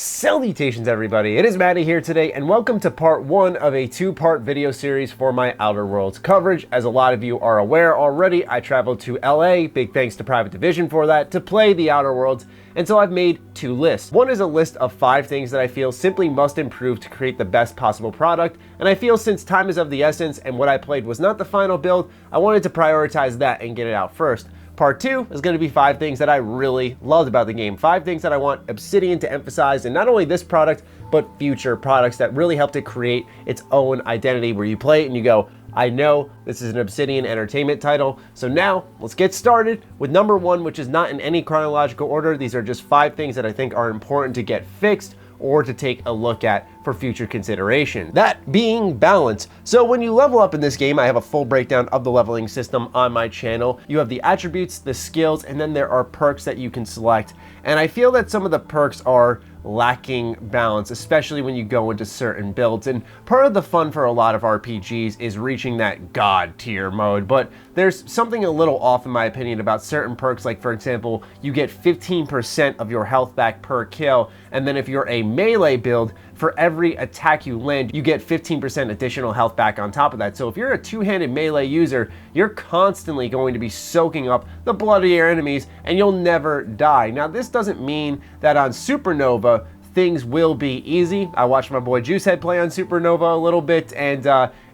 Salutations everybody, it is Matty here today and welcome to part 1 of a 2-part video series for my Outer Worlds coverage. As a lot of you are aware already, I traveled to LA, big thanks to Private Division for that, to play the Outer Worlds, and so I've made 2 lists. One is a list of 5 things that I feel simply must improve to create the best possible product, and I feel since time is of the essence and what I played was not the final build, I wanted to prioritize that and get it out first. Part 2 is going to be 5 things that I really loved about the game. 5 things that I want Obsidian to emphasize in not only this product, but future products that really help to create its own identity where you play it and you go, I know this is an Obsidian entertainment title. So now let's get started with number 1, which is not in any chronological order. These are just 5 things that I think are important to get fixed or to take a look at for future consideration. That being balance. So when you level up in this game, I have a full breakdown of the leveling system on my channel. You have the attributes, the skills, and then there are perks that you can select. And I feel that some of the perks are lacking balance, especially when you go into certain builds. And part of the fun for a lot of RPGs is reaching that god tier mode, but there's something a little off in my opinion about certain perks. Like for example, you get 15% of your health back per kill, and then if you're a melee build, for every attack you land, you get 15% additional health back on top of that. So if you're a two-handed melee user, you're constantly going to be soaking up the blood of your enemies and you'll never die. Now, this doesn't mean that on Supernova, things will be easy. I watched my boy Juicehead play on Supernova a little bit and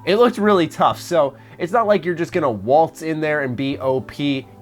it looked really tough. So it's not like you're just gonna waltz in there and be OP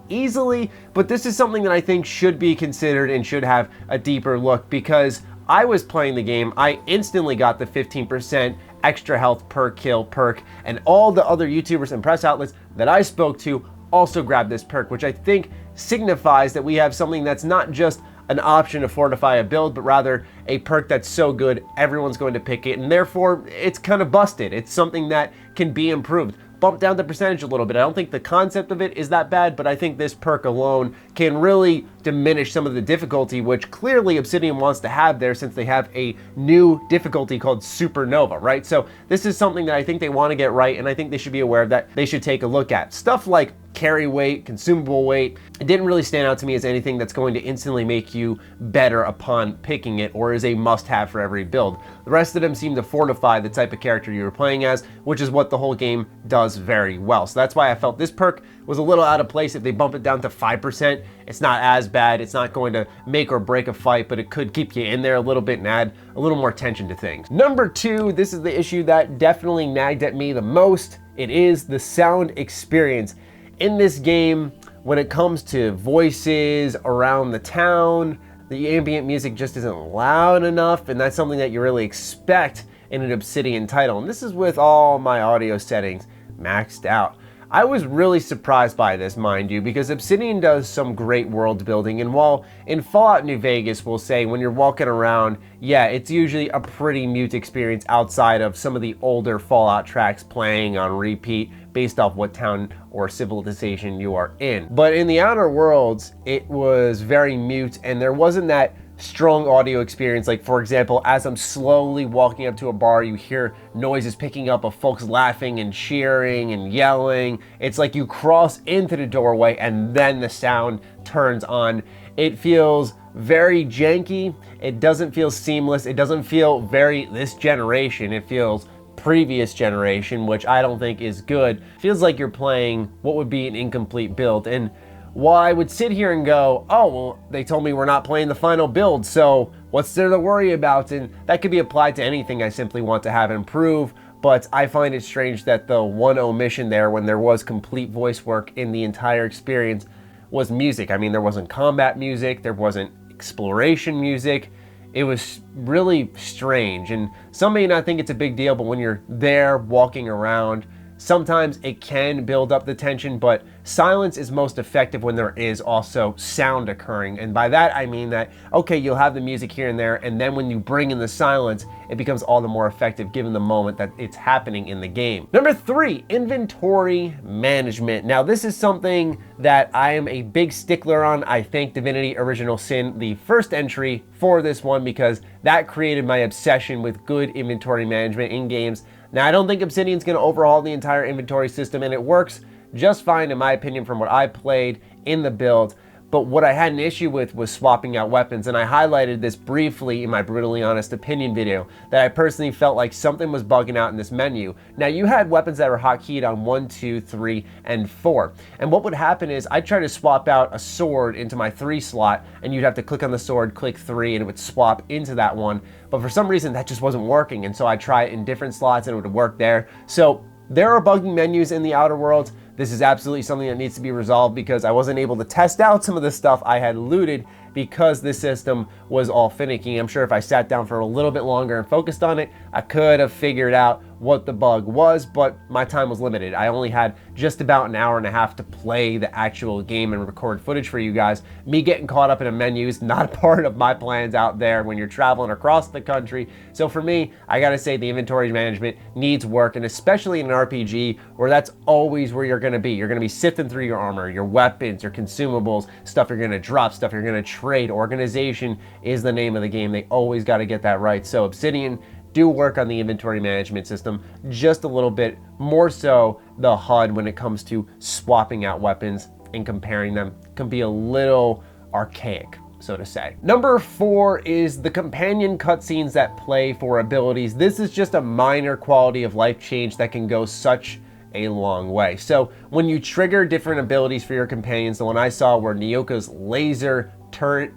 easily, but this is something that I think should be considered and should have a deeper look, because I was playing the game, I instantly got the 15% extra health per kill perk, and all the other YouTubers and press outlets that I spoke to also grabbed this perk, which I think signifies that we have something that's not just an option to fortify a build, but rather a perk that's so good everyone's going to pick it, and therefore it's kind of busted. It's something that can be improved. Bump down the percentage a little bit. I don't think the concept of it is that bad, but I think this perk alone can really diminish some of the difficulty, which clearly Obsidian wants to have there since they have a new difficulty called Supernova, right? So this is something that I think they want to get right, and I think they should be aware of that. They should take a look at stuff like carry weight, consumable weight. It didn't really stand out to me as anything that's going to instantly make you better upon picking it or is a must-have for every build. The rest of them seem to fortify the type of character you were playing as, which is what the whole game does very well. So that's why I felt this perk was a little out of place. If they bump it down to 5%, it's not as bad. It's not going to make or break a fight, but it could keep you in there a little bit and add a little more tension to things. Number 2, this is the issue that definitely nagged at me the most. It is the sound experience. In this game, when it comes to voices around the town, the ambient music just isn't loud enough, and that's something that you really expect in an Obsidian title. And this is with all my audio settings maxed out. I was really surprised by this, mind you, because Obsidian does some great world building, and while in Fallout New Vegas, we'll say when you're walking around, yeah, it's usually a pretty mute experience outside of some of the older Fallout tracks playing on repeat based off what town or civilization you are in. But in the Outer Worlds, it was very mute, and there wasn't that strong audio experience. Like for example, as I'm slowly walking up to a bar, you hear noises picking up of folks laughing and cheering and yelling. It's like you cross into the doorway and then the sound turns on. It feels very janky. It doesn't feel seamless. It doesn't feel very this generation. It feels previous generation, which I don't think is good. Feels like you're playing what would be an incomplete build. And while I would sit here and go, oh, well, they told me we're not playing the final build, so what's there to worry about? And that could be applied to anything I simply want to have improve, but I find it strange that the one omission there when there was complete voice work in the entire experience was music. I mean, there wasn't combat music, there wasn't exploration music. It was really strange, and some may not think it's a big deal, but when you're there walking around, sometimes it can build up the tension, but silence is most effective when there is also sound occurring. And by that, I mean that, okay, you'll have the music here and there, and then when you bring in the silence, it becomes all the more effective given the moment that it's happening in the game. Number 3, inventory management. Now, this is something that I am a big stickler on. I thank Divinity Original Sin, the first entry for this one, because that created my obsession with good inventory management in games. Now, I don't think Obsidian's going to overhaul the entire inventory system, and it works just fine in my opinion from what I played in the build, But what I had an issue with was swapping out weapons, and I highlighted this briefly in my brutally honest opinion video, that I personally felt like something was bugging out in this menu. Now, you had weapons that were hotkeyed on 1, 2, 3, and 4. And what would happen is I'd try to swap out a sword into my 3 slot, and you'd have to click on the sword, click 3, and it would swap into that one. But for some reason, that just wasn't working, and so I'd try it in different slots, and it would work there. So there are bugging menus in the Outer Worlds. This is absolutely something that needs to be resolved because I wasn't able to test out some of the stuff I had looted because this system was all finicky. I'm sure if I sat down for a little bit longer and focused on it, I could have figured out what the bug was, but my time was limited. I only had just about an hour and a half to play the actual game and record footage for you guys. Me getting caught up in a menu is not a part of my plans out there when you're traveling across the country. So for me, I gotta say the inventory management needs work, and especially in an RPG where that's always where you're gonna be. You're gonna be sifting through your armor, your weapons, your consumables, stuff you're gonna drop, stuff you're gonna trade. Organization is the name of the game. They always gotta get that right. So Obsidian, do work on the inventory management system just a little bit, more so the HUD when it comes to swapping out weapons and comparing them can be a little archaic, so to say. Number 4 is the companion cutscenes that play for abilities. This is just a minor quality of life change that can go such a long way. So when you trigger different abilities for your companions, the one I saw were Nyoka's laser turret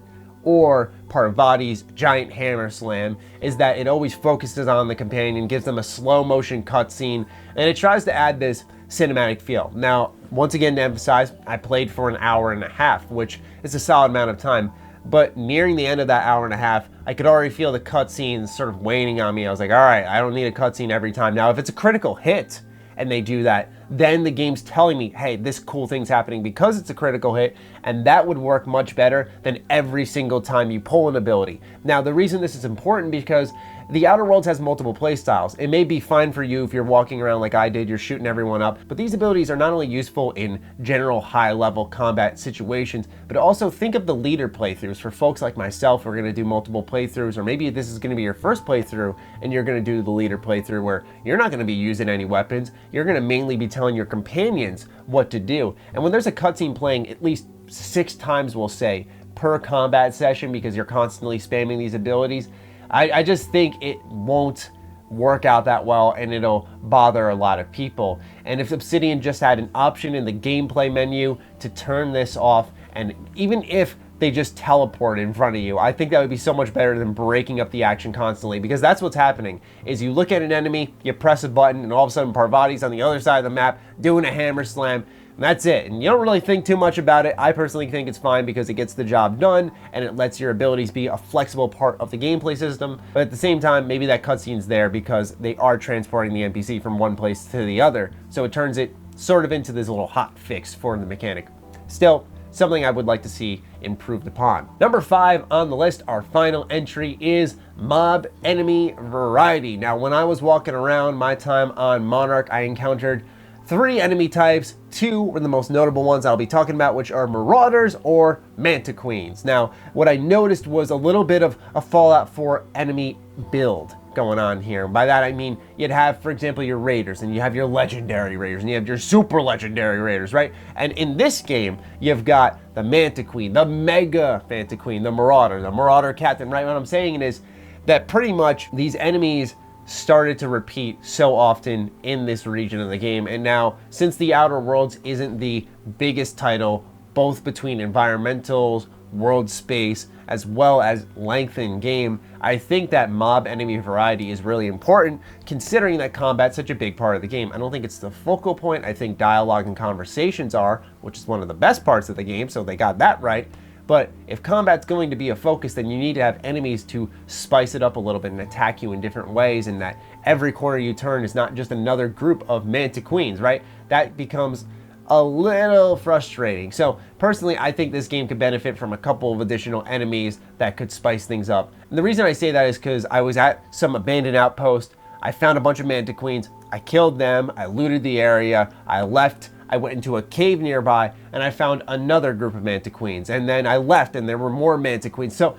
or Parvati's giant hammer slam, is that it always focuses on the companion, gives them a slow motion cutscene, and it tries to add this cinematic feel. Now, once again, to emphasize, I played for an hour and a half, which is a solid amount of time, but nearing the end of that hour and a half, I could already feel the cutscenes sort of waning on me. I was like, all right, I don't need a cutscene every time. Now, if it's a critical hit and they do that, then the game's telling me, hey, this cool thing's happening because it's a critical hit, and that would work much better than every single time you pull an ability. Now, the reason this is important because the Outer Worlds has multiple playstyles. It may be fine for you if you're walking around like I did, you're shooting everyone up, but these abilities are not only useful in general high-level combat situations, but also think of the leader playthroughs for folks like myself who are going to do multiple playthroughs, or maybe this is going to be your first playthrough and you're going to do the leader playthrough where you're not going to be using any weapons, you're going to mainly be telling your companions what to do. And when there's a cutscene playing at least 6 times, we'll say, per combat session because you're constantly spamming these abilities, I just think it won't work out that well and it'll bother a lot of people. And if Obsidian just had an option in the gameplay menu to turn this off, and even if they just teleport in front of you, I think that would be so much better than breaking up the action constantly, because that's what's happening is you look at an enemy, you press a button, and all of a sudden Parvati's on the other side of the map doing a hammer slam, and that's it. And you don't really think too much about it. I personally think it's fine because it gets the job done and it lets your abilities be a flexible part of the gameplay system. But at the same time, maybe that cutscene's there because they are transporting the NPC from one place to the other. So it turns it sort of into this little hot fix for the mechanic. Still, something I would like to see improved upon. Number 5 on the list, our final entry, is mob enemy variety. Now, when I was walking around my time on Monarch, I encountered 3 enemy types. 2 were the most notable ones I'll be talking about, which are Marauders or Mantiqueens. Now, what I noticed was a little bit of a Fallout 4 enemy build going on here. By that I mean you'd have, for example, your Raiders, and you have your Legendary Raiders, and you have your Super Legendary Raiders, right? And in this game, you've got the Mantiqueen, the Mega Mantiqueen, the Marauder Captain, right? What I'm saying is that pretty much these enemies started to repeat so often in this region of the game. And now, since the Outer Worlds isn't the biggest title, both between environmentals, world space, as well as length in game, I think that mob enemy variety is really important considering that combat's such a big part of the game. I don't think it's the focal point. I think dialogue and conversations are, which is one of the best parts of the game, so they got that right. But if combat's going to be a focus, then you need to have enemies to spice it up a little bit and attack you in different ways, and that every corner you turn is not just another group of Mantiqueens, right? That becomes a little frustrating. So personally, I think this game could benefit from a couple of additional enemies that could spice things up. And the reason I say that is because I was at some abandoned outpost, I found a bunch of Mantiqueens, I killed them, I looted the area, I left, I went into a cave nearby, and I found another group of Mantiqueens, and then I left and there were more Mantiqueens. So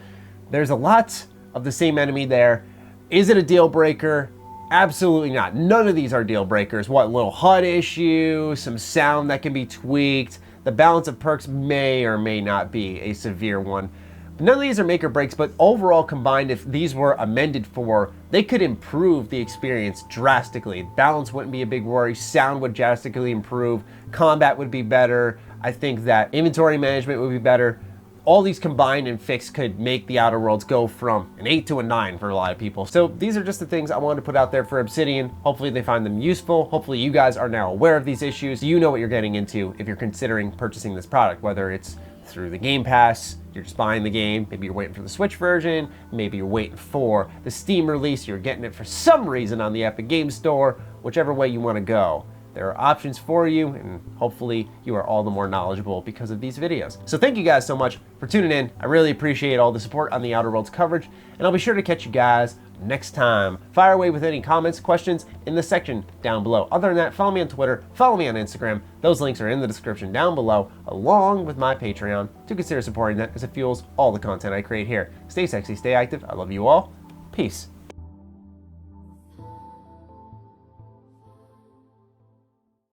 there's a lot of the same enemy there. Is it a deal breaker? Absolutely not. None of these are deal breakers. What, little HUD issue, some sound that can be tweaked, The balance of perks may or may not be a severe one. None of these are make or breaks, but overall combined, if these were amended for, they could improve the experience drastically. Balance wouldn't be a big worry, sound would drastically improve, combat would be better, I think that inventory management would be better. All these combined and fixed could make the Outer Worlds go from an 8 to a 9 for a lot of people. So these are just the things I wanted to put out there for Obsidian. Hopefully they find them useful. Hopefully you guys are now aware of these issues. You know what you're getting into if you're considering purchasing this product, whether it's through the Game Pass, you're just buying the game, maybe you're waiting for the Switch version, maybe you're waiting for the Steam release, you're getting it for some reason on the Epic Game Store, whichever way you want to go. There are options for you, and hopefully you are all the more knowledgeable because of these videos. So thank you guys so much for tuning in. I really appreciate all the support on the Outer Worlds coverage, and I'll be sure to catch you guys next time. Fire away with any comments, questions in the section down below. Other than that, follow me on Twitter, follow me on Instagram. Those links are in the description down below, along with my Patreon. Do consider supporting that as it fuels all the content I create here. Stay sexy, stay active. I love you all. Peace.